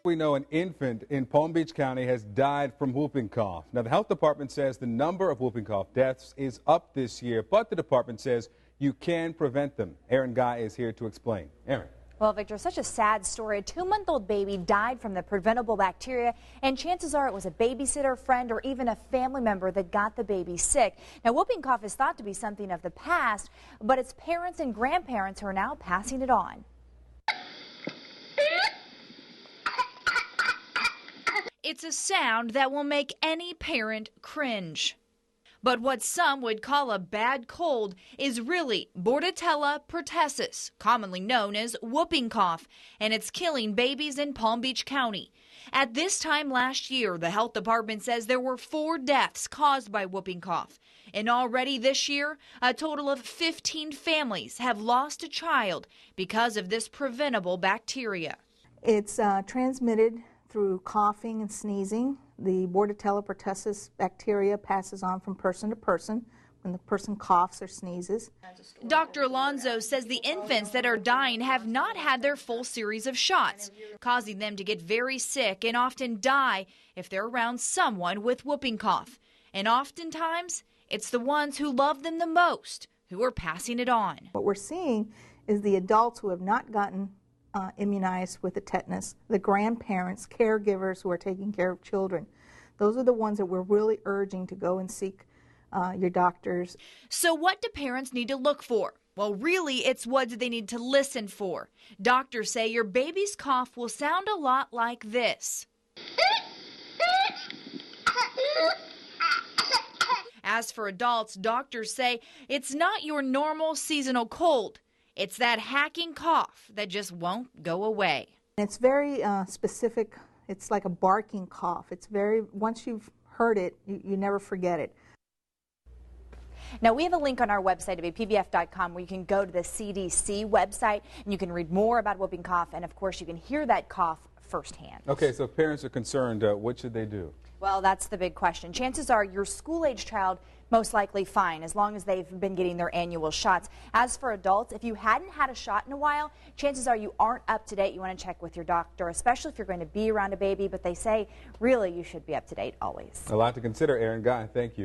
We know an infant in Palm Beach County has died from whooping cough. Now, the health department says the number of whooping cough deaths is up this year, but the department says you can prevent them. Aaron Guy is here to explain. Aaron. Well, Victor, such a sad story. A 2-month-old baby died from the preventable bacteria, and chances are it was a babysitter, friend, or even a family member that got the baby sick. Now, whooping cough is thought to be something of the past, but it's parents and grandparents who are now passing it on. It's a sound that will make any parent cringe. But what some would call a bad cold is really Bordetella pertussis, commonly known as whooping cough, and it's killing babies in Palm Beach County. At this time last year, the health department says there were 4 deaths caused by whooping cough. And already this year, a total of 15 families have lost a child because of this preventable bacteria. It's transmitted through coughing and sneezing. The Bordetella pertussis bacteria passes on from person to person when the person coughs or sneezes. Dr. Alonso says the infants that are dying have not had their full series of shots, causing them to get very sick and often die if they're around someone with whooping cough. And oftentimes, it's the ones who love them the most who are passing it on. What we're seeing is the adults who have not gotten immunized with the tetanus, the grandparents, caregivers who are taking care of children. Those are the ones that we're really urging to go and seek your doctors. So what do parents need to look for? Well, really, it's what do they need to listen for. Doctors say your baby's cough will sound a lot like this. As for adults, doctors say it's not your normal seasonal cold. It's that hacking cough that just won't go away. It's very specific. It's like a barking cough. It's very, once you've heard it, you never forget it. Now, we have a link on our website, WPBF.com, where you can go to the CDC website and you can read more about whooping cough, and of course you can hear that cough firsthand. Okay, so if parents are concerned, what should they do? Well, that's the big question. Chances are your school-age child most likely fine, as long as they've been getting their annual shots. As for adults, if you hadn't had a shot in a while, chances are you aren't up to date. You want to check with your doctor, especially if you're going to be around a baby, but they say really you should be up to date always. A lot to consider, Aaron Guy. Thank you.